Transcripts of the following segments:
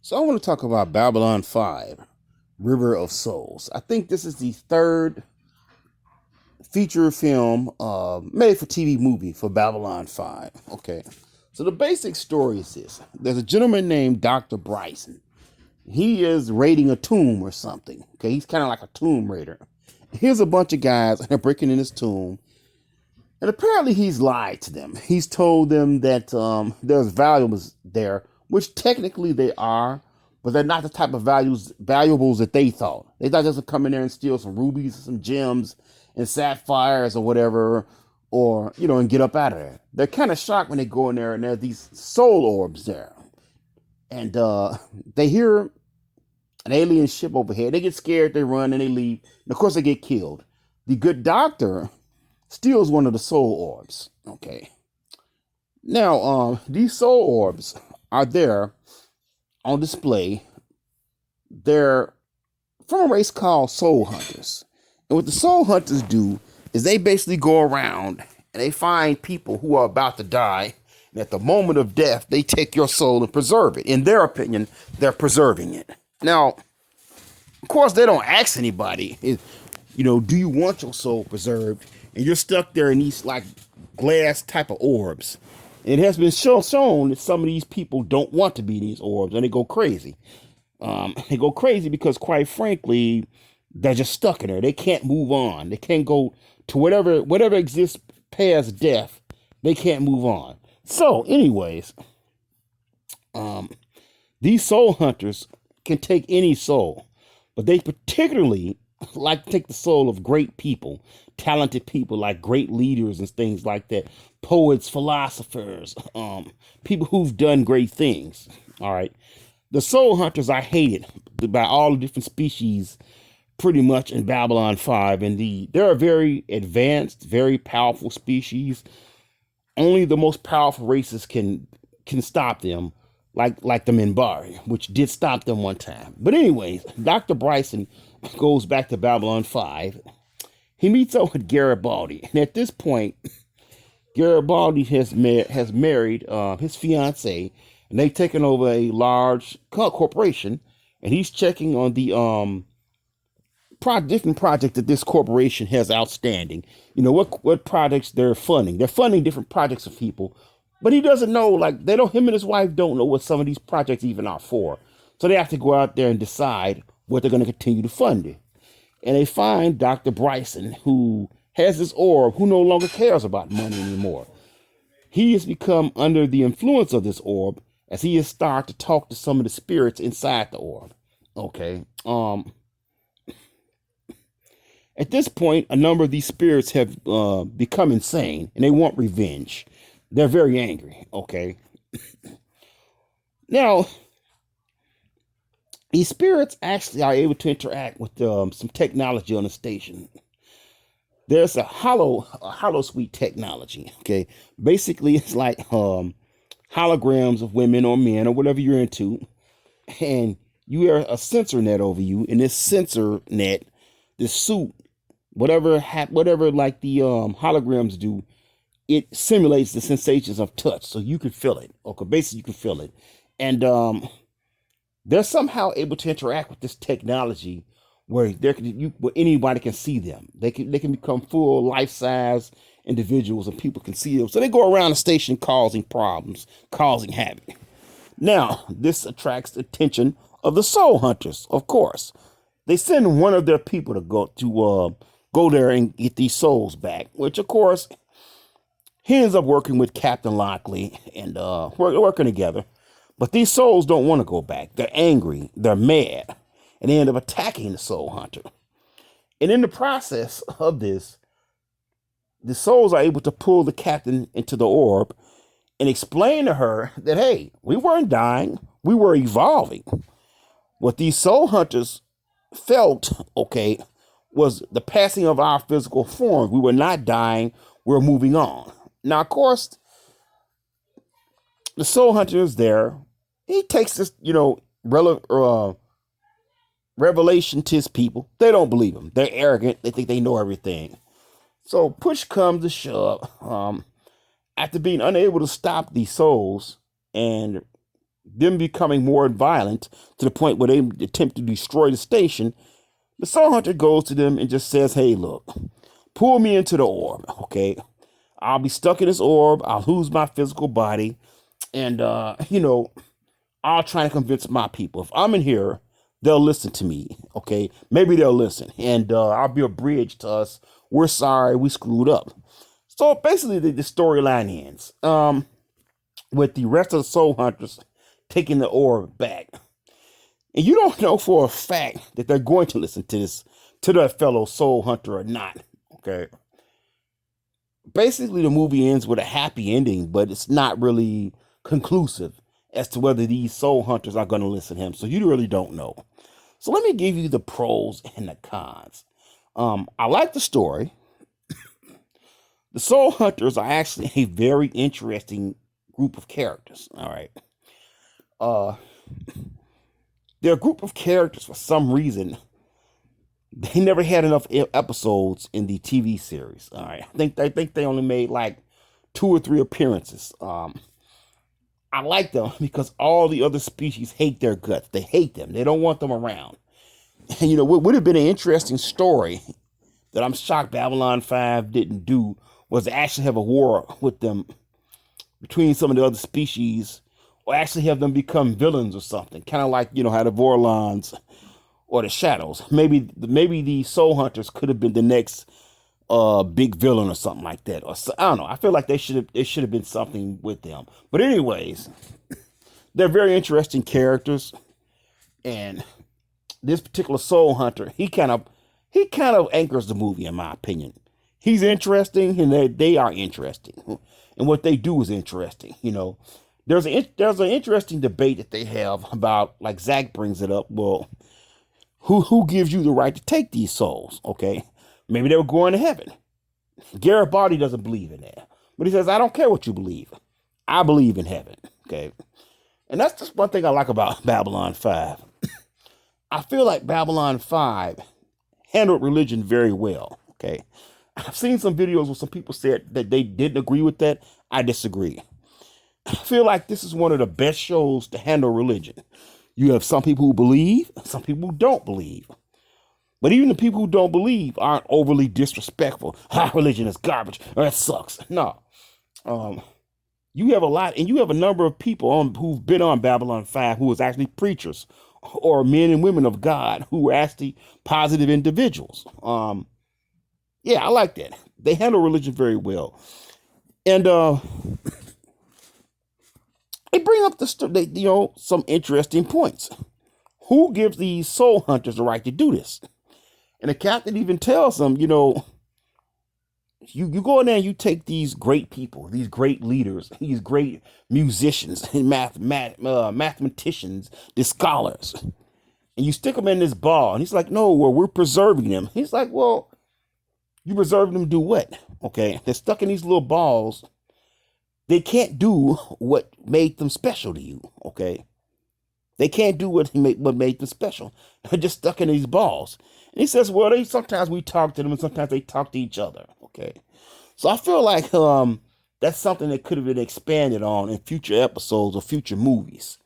So I want to talk about Babylon 5, River of Souls. I think this is the third feature film made for TV movie for Babylon 5. Okay. So the basic story is this. There's a gentleman named Dr. Bryson. He is raiding a tomb or something. Okay. He's kind of like a tomb raider. Here's a bunch of guys and they're breaking in his tomb. And apparently he's lied to them. He's told them that there's valuables there, which technically they are, but they're not the type of valuables that they thought. They thought just to come in there and steal some rubies, some gems, and sapphires or whatever, or, and get up out of there. They're kind of shocked when they go in there and there's these soul orbs there. And they hear an alien ship overhead. They get scared, they run, and they leave. And of course, they get killed. The good doctor steals one of the soul orbs. Okay. Now, these soul orbs are there on display. They're from a race called soul hunters. And what the soul hunters do is they basically go around and they find people who are about to die. And at the moment of death, they take your soul and preserve it. In their opinion, they're preserving it. Now, of course, they don't ask anybody, do you want your soul preserved? And you're stuck there in these like glass type of orbs. It has been shown that some of these people don't want to be in these orbs and they go crazy. They go crazy because, quite frankly, they're just stuck in there. They can't move on. They can't go to whatever exists past death. They can't move on. So, anyways, these soul hunters can take any soul, but they particularly like to take the soul of great people, talented people, like great leaders and things like that, poets, philosophers, people who've done great things. All right. The soul hunters are hated by all the different species pretty much in Babylon 5. And they're a very advanced, very powerful species. Only the most powerful races can stop them, like the Minbari, which did stop them one time. But anyways, Dr. Bryson goes back to Babylon 5. He meets up with Garibaldi. And at this point, Garibaldi has married his fiancée, and they've taken over a large corporation, and he's checking on the different projects that this corporation has outstanding. What projects they're funding. They're funding different projects of people, but he doesn't know, him and his wife don't know what some of these projects even are for. So they have to go out there and decide what they're going to continue to fund it. And they find Dr. Bryson, who has this orb, who no longer cares about money anymore. He has become under the influence of this orb as he has started to talk to some of the spirits inside the orb. Okay. At this point, a number of these spirits have become insane and they want revenge. They're very angry. Okay. Now, these spirits actually are able to interact with some technology on the station. There's a hollow suite technology. Okay, basically it's like holograms of women or men or whatever you're into, and you wear a sensor net over you. And this sensor net, this suit, whatever like the holograms do, it simulates the sensations of touch, so you can feel it. Okay, basically you can feel it, and they're somehow able to interact with this technology where where anybody can see them. They can become full life-size individuals and people can see them. So they go around the station causing problems, causing havoc. Now, this attracts the attention of the soul hunters, of course. They send one of their people to go there and get these souls back, which of course he ends up working with Captain Lockley and working together. But these souls don't want to go back. They're angry. They're mad. And they end up attacking the soul hunter. And in the process of this, the souls are able to pull the captain into the orb and explain to her that, hey, we weren't dying. We were evolving. What these soul hunters felt, okay, was the passing of our physical form. We were not dying. We're moving on. Now, of course, the soul hunter is there. He takes this, revelation to his people. They don't believe him. They're arrogant. They think they know everything. So push comes to shove. After being unable to stop these souls and them becoming more violent to the point where they attempt to destroy the station, the soul hunter goes to them and just says, hey, look, pull me into the orb, okay? I'll be stuck in this orb. I'll lose my physical body. And, I'll try to convince my people. If I'm in here, they'll listen to me, okay? Maybe they'll listen. And I'll be a bridge to us. We're sorry, we screwed up. So basically, the storyline ends with the rest of the soul hunters taking the orb back. And you don't know for a fact that they're going to listen to their fellow soul hunter or not, okay? Basically, the movie ends with a happy ending, but it's not really conclusive as to whether these soul hunters are going to listen to him. So you really don't know. So let me give you the pros and the cons. I like the story. The soul hunters are actually a very interesting group of characters. All right. They're a group of characters for some reason. They never had enough episodes in the TV series. All right. I think they only made like 2 or 3 appearances. I like them because all the other species hate their guts. They hate them. They don't want them around. And, what would have been an interesting story that I'm shocked Babylon 5 didn't do was to actually have a war with them between some of the other species, or actually have them become villains or something. Kind of like, how the Vorlons or the Shadows. Maybe the Soul Hunters could have been the next big villain or something like that. Or I don't know. I feel like there should have been something with them. But anyways, they're very interesting characters, and this particular Soul Hunter, he kind of anchors the movie, in my opinion. He's interesting, and they are interesting, and what they do is interesting. There's an interesting debate that they have about, like Zach brings it up. Well, who gives you the right to take these souls? Okay, maybe they were going to heaven. Garibaldi doesn't believe in that, but he says, I don't care what you believe. I believe in heaven. Okay, and that's just one thing I like about Babylon 5. I feel like Babylon 5 handled religion very well. Okay, I've seen some videos where some people said that they didn't agree with that. I disagree. I feel like this is one of the best shows to handle religion. You have some people who believe, some people who don't believe. But even the people who don't believe aren't overly disrespectful. Religion is garbage, or it sucks. No. You have a number of people who've been on Babylon 5 who was actually preachers or men and women of God who were actually positive individuals. Yeah, I like that. They handle religion very well. And they bring up some interesting points. Who gives these soul hunters the right to do this? And the captain even tells them, you go in there and you take these great people, these great leaders, these great musicians and mathematicians, the scholars, and you stick them in this ball. And he's like, no, well, we're preserving them. He's like, well, you preserve them to do what? Okay, they're stuck in these little balls. They can't do what made them special to you, okay? They can't do what made them special. They're just stuck in these balls. And he says, well, sometimes we talk to them and sometimes they talk to each other, okay? So I feel like that's something that could have been expanded on in future episodes or future movies.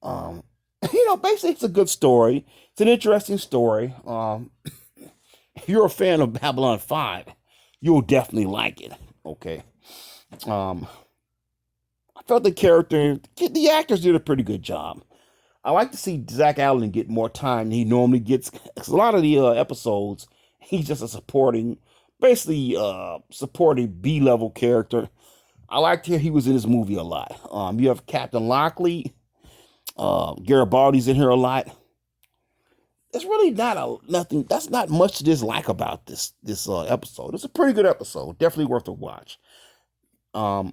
Basically it's a good story. It's an interesting story. If you're a fan of Babylon 5, you'll definitely like it, okay? I felt the actors did a pretty good job. I like to see Zach Allen get more time than he normally gets. Because a lot of the episodes, he's just a supporting B-level character. I liked how he was in this movie a lot. You have Captain Lockley. Garibaldi's in here a lot. There's really nothing. That's not much to dislike about this episode. It's a pretty good episode. Definitely worth a watch. Now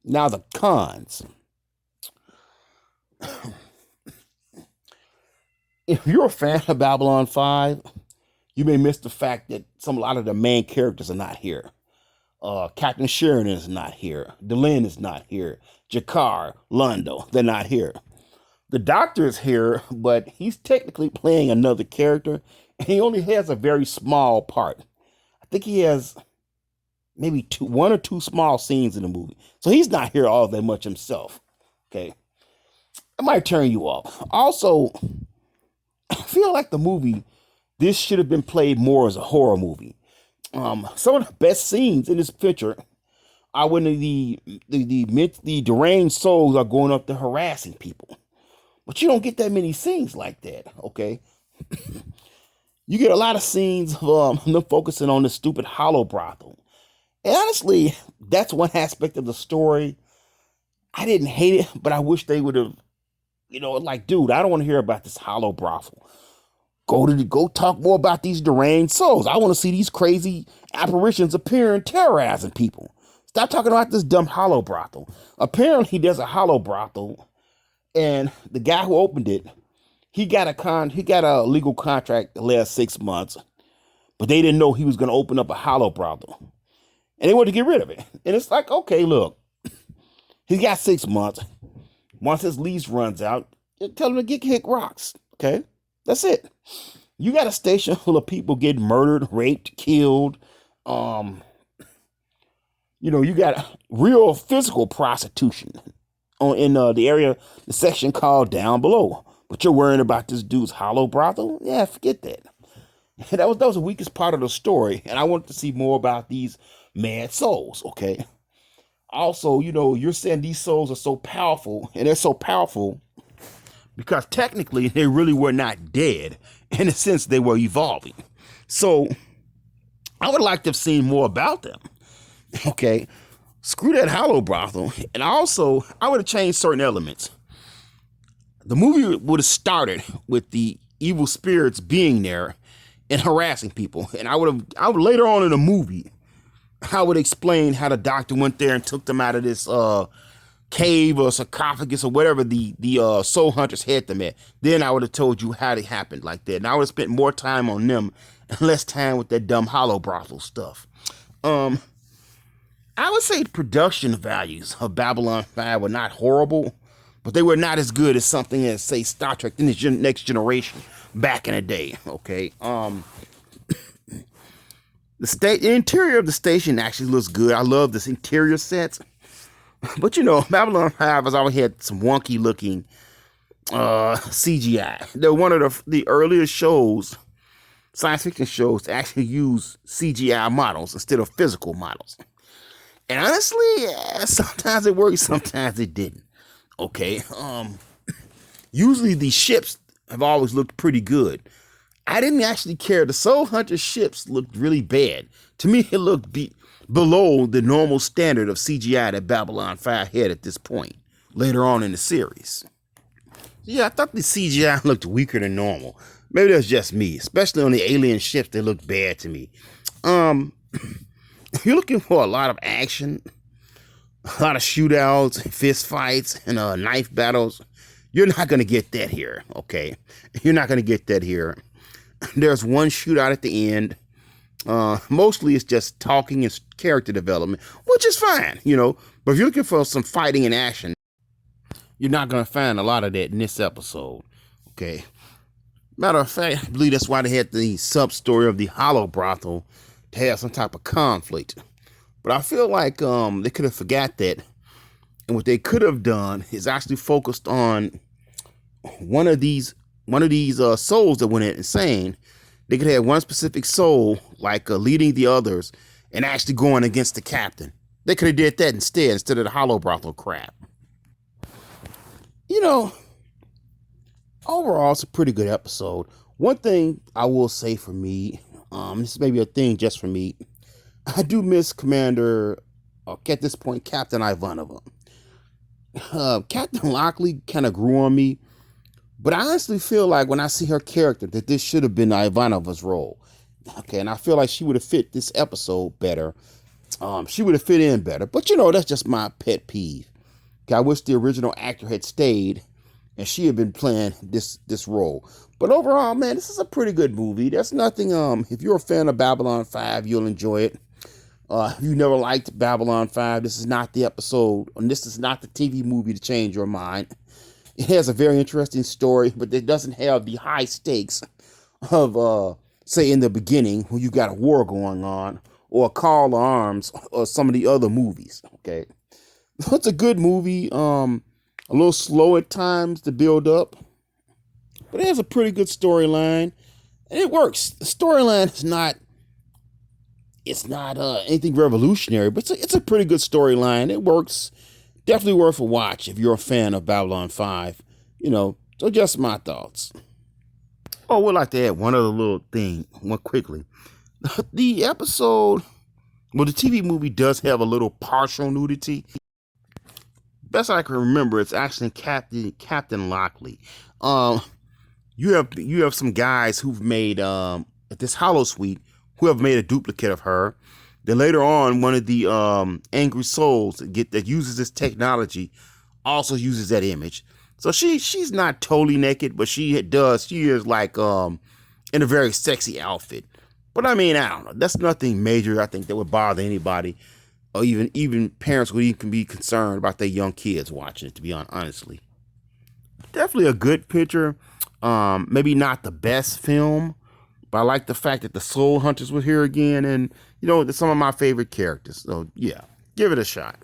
the cons. If you're a fan of Babylon 5, you may miss the fact that a lot of the main characters are not here. Captain Sheridan is not here. Delenn is not here. Jakar, Londo, they're not here. The Doctor is here, but he's technically playing another character, and he only has a very small part. I think he has maybe 1 or 2 small scenes in the movie. So he's not here all that much himself. Okay. it might turn you off. Also, I feel like the movie, this should have been played more as a horror movie. Some of the best scenes in this picture are when the deranged souls are going up to harassing people. But you don't get that many scenes like that, okay? You get a lot of scenes of them focusing on the stupid hollow brothel. And honestly, that's one aspect of the story. I didn't hate it, but I wish they would have, like, dude, I don't want to hear about this hollow brothel. Go talk more about these deranged souls. I want to see these crazy apparitions appearing, terrorizing people. Stop talking about this dumb hollow brothel. Apparently, there's a hollow brothel, and the guy who opened it, he got a legal contract the last 6 months, but they didn't know he was going to open up a hollow brothel, and they wanted to get rid of it. And it's like, okay, look, he's got 6 months. Once his lease runs out, tell him to get kick rocks. Okay, that's it. You got a station full of people getting murdered, raped, killed. You got real physical prostitution in the area, the section called Down Below. But you're worrying about this dude's hollow brothel? Yeah, forget that. That was the weakest part of the story, and I wanted to see more about these mad souls, okay? Also, you're saying these souls are so powerful, and they're so powerful because technically they really were not dead. In a sense, they were evolving. So I would like to have seen more about them, okay? Screw that hollow brothel. And also, I would have changed certain elements. The movie would have started with the evil spirits being there and harassing people. And I would later on in the movie, I would explain how the doctor went there and took them out of this cave or sarcophagus or whatever the soul hunters had them at. Then I would have told you how it happened like that. And I would have spent more time on them and less time with that dumb hollow brothel stuff. I would say production values of Babylon 5 were not horrible, but they were not as good as something as, say, Star Trek in the Next Generation back in the day, okay? The interior of the station actually looks good. I love this interior sets. But, Babylon 5 has always had some wonky-looking CGI. They're one of the earlier shows, science fiction shows, to actually use CGI models instead of physical models. And honestly, sometimes it worked, sometimes it didn't. Okay. Usually the ships have always looked pretty good. I didn't actually care. The Soul Hunter ships looked really bad. To me, it looked below the normal standard of CGI that Babylon 5 had at this point, later on in the series. Yeah, I thought the CGI looked weaker than normal. Maybe that's just me, especially on the alien ships. They looked bad to me. If you're looking for a lot of action, a lot of shootouts, fist fights, and knife battles, you're not going to get that here, okay? You're not going to get that here. There's one shootout at the end. Mostly it's just talking and character development, which is fine, But if you're looking for some fighting and action, you're not going to find a lot of that in this episode, okay? Matter of fact, I believe that's why they had the sub-story of the hollow brothel to have some type of conflict. But I feel like they could have forgot that. And what they could have done is actually focused on one of these souls that went insane. They could have one specific soul, like leading the others, and actually going against the captain. They could have did that instead of the hollow brothel crap. Overall, it's a pretty good episode. One thing I will say for me, this may be a thing just for me, I do miss Commander, at this point, Captain Ivanova. Captain Lockley kind of grew on me, but I honestly feel like when I see her character that this should have been Ivanova's role. Okay, and I feel like she would have fit this episode better. She would have fit in better, but that's just my pet peeve. Okay, I wish the original actor had stayed and she had been playing this role. But overall, man, this is a pretty good movie. There's nothing, if you're a fan of Babylon 5, you'll enjoy it. If you never liked Babylon 5, this is not the episode, and this is not the TV movie to change your mind. It has a very interesting story, but it doesn't have the high stakes of, say, in the beginning, when you got a war going on, or a Call to Arms, or some of the other movies, okay? So it's a good movie. A little slow at times to build up, but it has a pretty good storyline, and it works. The storyline is not, anything revolutionary, but it's a pretty good storyline. It works. Definitely worth a watch if you're a fan of Babylon 5. So just my thoughts. Oh, we'd like to add one other little thing, one quickly. The episode, well, the TV movie does have a little partial nudity. Best I can remember, it's actually Captain Lockley. You have some guys who've made at this Hollow Suite who have made a duplicate of her. Then later on, one of the angry souls that uses this technology also uses that image. So she's not totally naked, but she is like in a very sexy outfit. But I mean, I don't know. That's nothing major, I think, that would bother anybody, or even parents would even be concerned about their young kids watching it, to be honestly. Definitely a good picture. Maybe not the best film, but I like the fact that the Soul Hunters were here again, and they're some of my favorite characters. So yeah, give it a shot.